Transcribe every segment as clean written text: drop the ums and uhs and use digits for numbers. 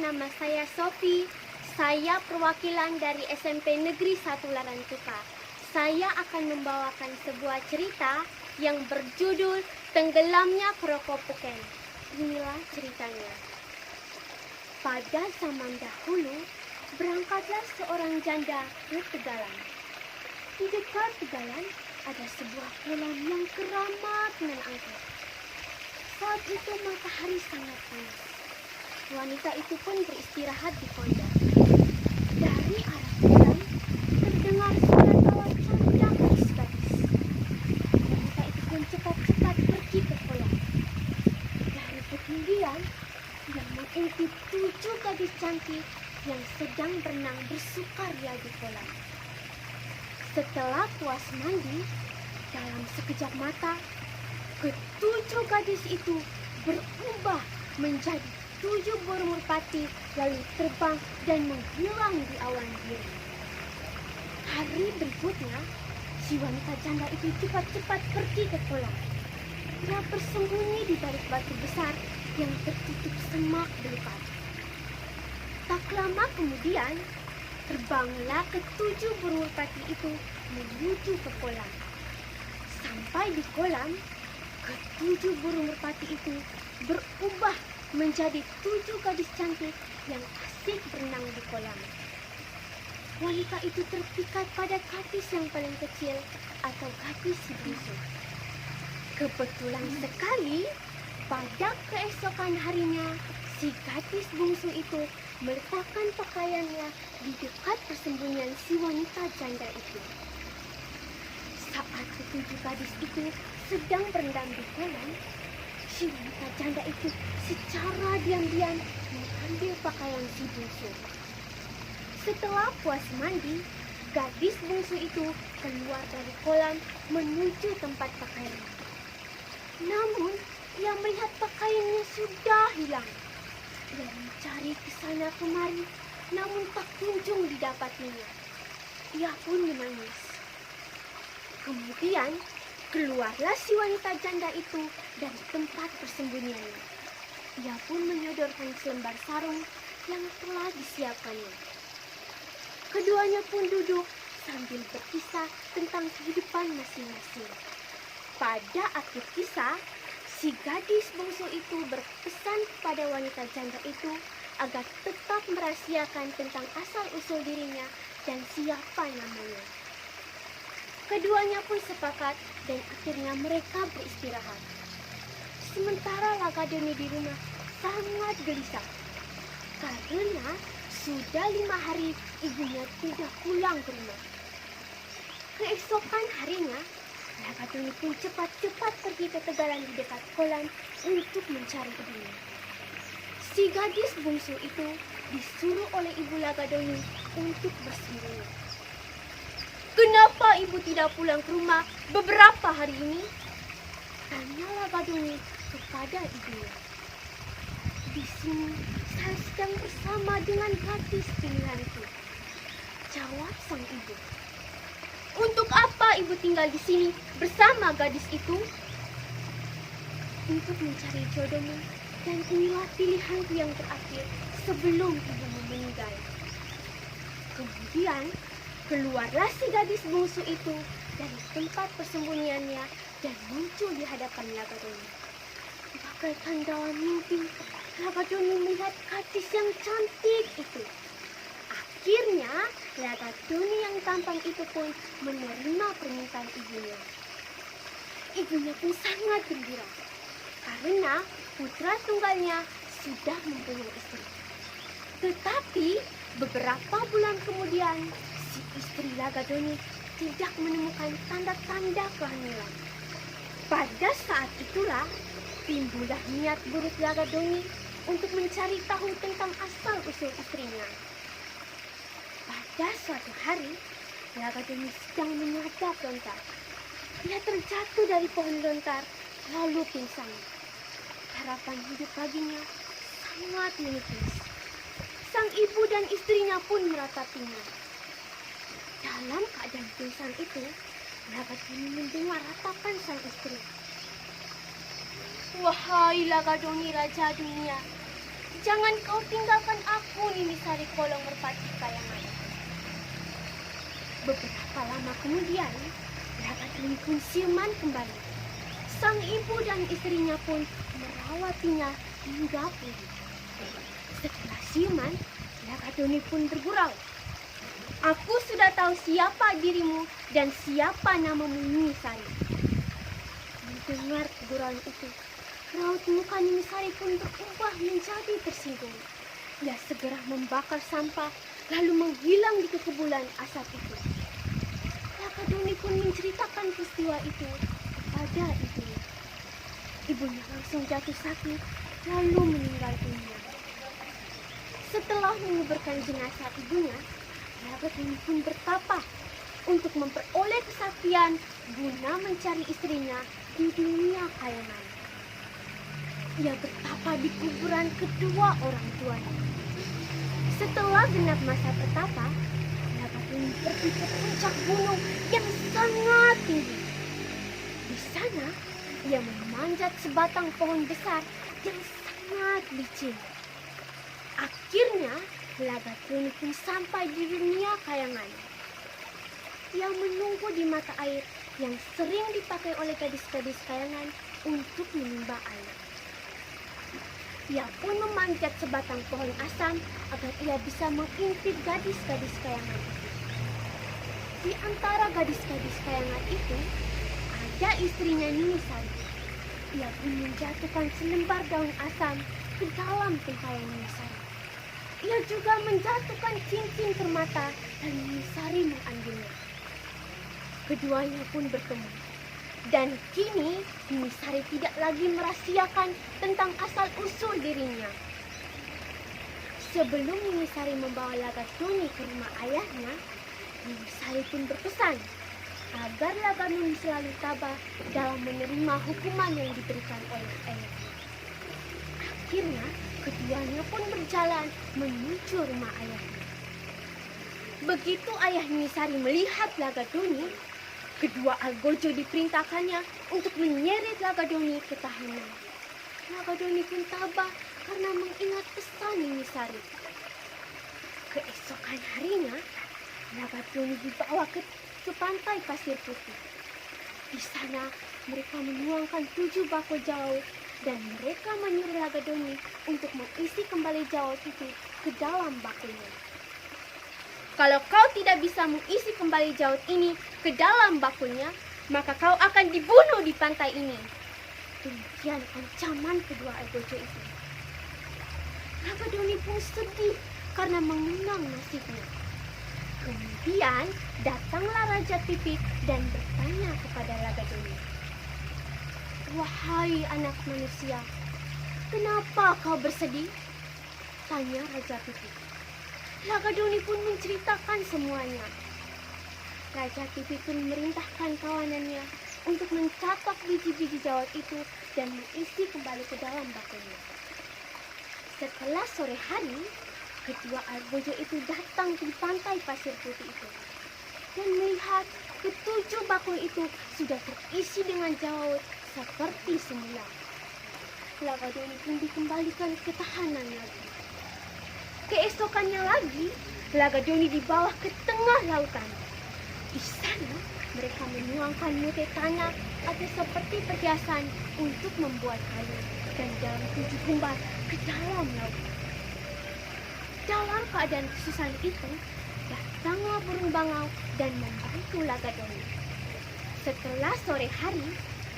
nama saya Sofi. Saya perwakilan dari SMP Negeri 1 Larantuka. Saya akan membawakan sebuah cerita yang berjudul Tenggelamnya Perahu Puken. Inilah ceritanya. Pada zaman dahulu, berangkatlah seorang janda ke Tegalan. Di dekat Tegalan ada sebuah kolam yang keramat nan angker. Saat itu matahari sangat panas. Wanita itu pun beristirahat di kolam. Dari arah kolam terdengar suara tawa canda gadis-gadis. Wanita itu pun cepat-cepat pergi ke kolam. Dari ketinggian, ia mengintip 7 gadis cantik yang sedang berenang bersukaria di kolam. Setelah puas mandi, dalam sekejap mata, ke-7 gadis itu berubah menjadi 7 burung merpati lalu terbang dan menghilang di awan biru. Hari berikutnya, si wanita janda itu cepat-cepat pergi ke kolam. Ia bersembunyi di balik batu besar yang tertutup semak belukar. Tak lama kemudian, terbanglah ke-7 burung merpati itu menuju ke kolam. Sampai di kolam, ke-7 burung merpati itu berubah menjadi 7 gadis cantik yang asik berenang di kolam. Wanita itu terpikat pada gadis yang paling kecil atau gadis si bungsu. Kebetulan sekali, pada keesokan harinya, si gadis bungsu itu meletakkan pakaiannya di dekat persembunyian si wanita janda itu. Saat ke-7 gadis itu sedang berendam di kolam, si wanita janda itu secara diam-diam mengambil pakaian si bungsu. Setelah puas mandi, gadis bungsu itu keluar dari kolam menuju tempat pakaiannya. Namun, ia melihat pakaiannya sudah hilang. Ia mencari ke sana kemari, namun tak kunjung didapatinya. Ia pun menangis. Kemudian, keluarlah si wanita janda itu dari tempat persembunyiannya. Ia pun menyodorkan selembar sarung yang telah disiapkannya. Keduanya pun duduk sambil berkisah tentang kehidupan masing-masing. Pada akhir kisah, si gadis bungsu itu berpesan kepada wanita janda itu agar tetap merahasiakan tentang asal-usul dirinya dan siapa namanya. Keduanya pun sepakat dan akhirnya mereka beristirahat. Sementara Lagadoni di rumah sangat gelisah karena sudah 5 hari ibunya tidak pulang ke rumah. Keesokan harinya, Lagadoni pun cepat-cepat pergi ke tegalan di dekat kolam untuk mencari ibunya. Si gadis bungsu itu disuruh oleh ibu Lagadoni untuk bersembunyi. "Kenapa ibu tidak pulang ke rumah beberapa hari ini?" tanya Lagadoni kepada ibunya. "Di sini saya sedang bersama dengan gadis pilihanku," jawab sang ibu. "Untuk apa ibu tinggal di sini bersama gadis itu?" "Untuk mencari jodohmu, dan inilah pilihanku yang terakhir sebelum ibumu meninggal." Kemudian, keluarlah si gadis bungsu itu dari tempat persembunyiannya dan muncul di hadapan Lagadoni. Bagaikan dalam mimpi, Lagadoni melihat gadis yang cantik itu. Akhirnya, Lagadoni yang tampan itu pun menerima permintaan ibunya. Ibunya pun sangat gembira karena putra tunggalnya sudah mempunyai istri. Tetapi beberapa bulan kemudian, si istri Lagadoni tidak menemukan tanda-tanda kehamilan. Pada saat itulah timbullah niat buruk Lagadoni untuk mencari tahu tentang asal-usul istrinya. Pada suatu hari, Lagadoni sedang menyadap lontar. Ia terjatuh dari pohon lontar lalu pingsan. Harapan hidup baginya sangat menipis. Sang ibu dan istrinya pun meratapinya. Dalam keadaan pingsan itu, Lagadoni mendengar ratapan sang istri. "Wahai Lagadoni, raja dunia, Jangan kau tinggalkan aku, Nini Sari Kolong Merpati Kayangan. Beberapa lama kemudian, Lagaduni pun siuman kembali. Sang ibu dan istrinya pun merawatinya hingga pulih. Setelah siuman, Lagaduni pun bergurau. Aku sudah tahu siapa dirimu dan siapa namamu, Nini Sari. Mendengar gurauan itu, raut muka Nini Sari pun berubah menjadi tersinggung. Ia segera membakar sampah lalu menghilang di kekebulan asap itu. Lagaduni pun menceritakan peristiwa itu kepada ibunya. Ibunya langsung jatuh sakit lalu meninggal dunia. Setelah menguburkan jenazah ibunya, Lagaduni pun bertapa untuk memperoleh kesaktian guna mencari istrinya di dunia kayangan. Ia bertapa di kuburan kedua orang tuanya. Setelah genap masa bertapa, Lagaduni pergi ke puncak gunung yang sangat tinggi. Di sana, ia memanjat sebatang pohon besar yang sangat licin. Akhirnya, Lagaduni pun sampai di dunia kayangan. Ia menunggu di mata air yang sering dipakai oleh gadis-gadis kayangan untuk menimba air. Ia pun memanjat sebatang pohon asam agar ia bisa mengintip gadis-gadis kayangan itu. Di antara gadis-gadis kayangan itu, ada istrinya Nini Sari. Ia pun menjatuhkan selembar daun asam ke dalam tempayan Nini Sari. Ia juga menjatuhkan cincin permata dan Nini Sari mengambilnya. Keduanya pun bertemu. Dan kini Nini Sari tidak lagi merahasiakan tentang asal-usul dirinya. Sebelum Nini Sari membawa Lagaduni ke rumah ayahnya, Nini Sari pun berpesan agar Lagaduni selalu tabah dalam menerima hukuman yang diberikan oleh ayahnya. Akhirnya, keduanya pun berjalan menuju rumah ayahnya. Begitu ayah Nini Sari melihat Lagaduni, kedua algojo diperintahkannya untuk menyeret Lagaduni ke tahanan. Lagaduni pun tabah karena mengingat pesan Nini Sari. Keesokan harinya, Lagaduni dibawa ke pantai Pasir Putih. Di sana, mereka menuangkan 7 bako jaut dan mereka menyuruh Lagaduni untuk mengisi kembali jaut itu ke dalam bakunya. Kalau kau tidak bisa mengisi kembali jaut ini ke dalam bakunya, maka kau akan dibunuh di pantai ini. Demikian ancaman kedua algojo itu. Lagaduni pun sedih karena mengenang nasibnya. Kemudian datanglah Raja Pipit dan bertanya kepada Lagaduni. "Wahai anak manusia, kenapa kau bersedih?" tanya Raja Pipit. Lagaduni pun menceritakan semuanya. Raja Pipit pun memerintahkan kawanannya untuk mencapak biji-biji jawat itu dan mengisi kembali ke dalam bakunya. Setelah sore hari, kedua algojo itu datang di pantai Pasir Putih itu dan melihat ke-7 bakul itu sudah terisi dengan jawat seperti semula. Lagaduni pun dikembalikan ke tahanan lagi. Keesokannya lagi, Lagaduni dibawa ke tengah lautan. Di sana, mereka menuangkan mute tanah atau seperti perhiasan untuk membuat kayu dan dalam 7 gumbar ke dalam laut. Dalam keadaan kesusahan itu, datanglah burung bangau dan membantu Lagaduni. Setelah sore hari,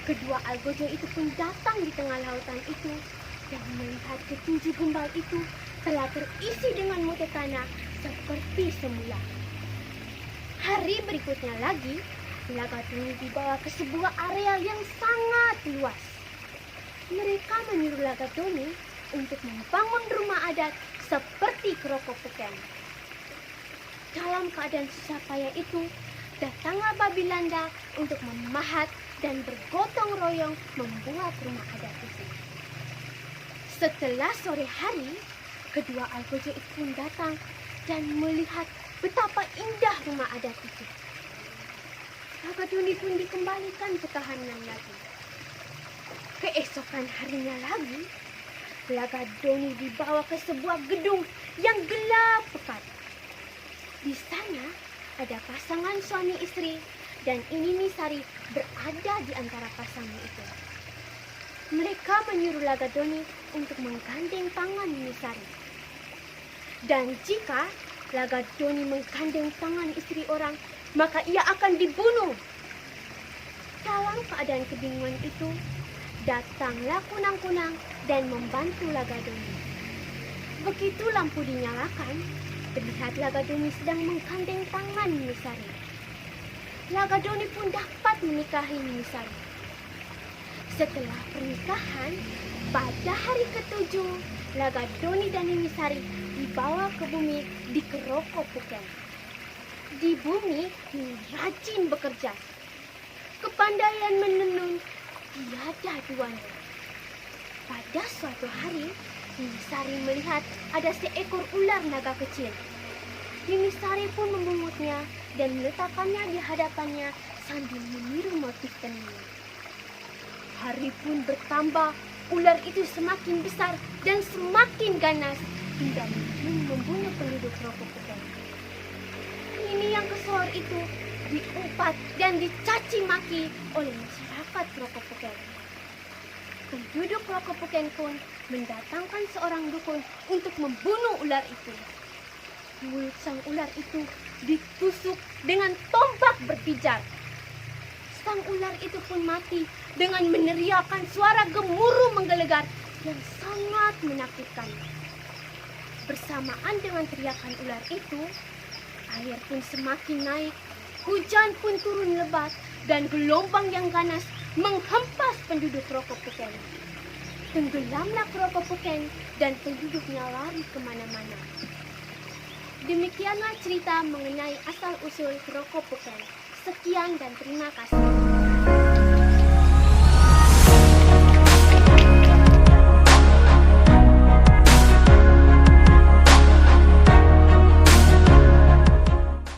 kedua algojo itu pun datang di tengah lautan itu dan melihat ke-7 gumbal itu telah terisi dengan mute tanah seperti semula. Hari berikutnya lagi, Lagaduni dibawa ke sebuah area yang sangat luas. Mereka menyuruh Lagaduni untuk membangun rumah adat seperti Keropopeken. Dalam keadaan susah payah itu, datanglah babi landa untuk memahat dan bergotong royong membuat rumah adat itu. Setelah sore hari, kedua algojo itu pun datang dan melihat betapa indah rumah adat itu. Lagaduni pun dikembalikan ke tahanan lagi. Keesokan harinya lagi, Lagadoni dibawa ke sebuah gedung yang gelap pekat. Di sana ada pasangan suami istri dan Nini Sari berada di antara pasangan itu. Mereka menyuruh Lagadoni untuk menggandeng tangan Nini Sari. Dan jika Lagadoni menggandeng tangan istri orang, maka ia akan dibunuh. Dalam keadaan kebingungan itu, datanglah kunang-kunang dan membantu Lagadoni. Begitu lampu dinyalakan, terlihat Lagadoni sedang menggandeng tangan Nini Sari. Lagadoni pun dapat menikahi Nini Sari. Setelah pernikahan, pada hari ke-7, Lagadoni dan Nini Sari dibawa ke bumi di Kerokopuken. Di bumi, Nini rajin bekerja. Kepandaian menenun tiada duanya. Pada suatu hari, Nini Sari melihat ada seekor ular naga kecil. Nini Sari pun memungutnya dan meletakkannya di hadapannya sambil meniru motif tenunnya. Hari pun bertambah, ular itu semakin besar dan semakin ganas hingga membunuh penduduk Kerokopuken. Nini yang kesohor itu diumpat dan dicaci maki oleh masyarakat Kerokopuken. Penduduk Kerokopuken pun mendatangkan seorang dukun untuk membunuh ular itu. Mulut sang ular itu ditusuk dengan tombak berpijar. Sang ular itu pun mati dengan meneriakkan suara gemuruh menggelegar yang sangat menakutkan. Bersamaan dengan teriakan ular itu, air pun semakin naik, hujan pun turun lebat, dan gelombang yang ganas menghempas penduduk Kerokopuken. Tenggelamlah Kerokopuken dan penduduknya lari kemana-mana. Demikianlah cerita mengenai asal-usul Kerokopuken. Sekian dan terima kasih.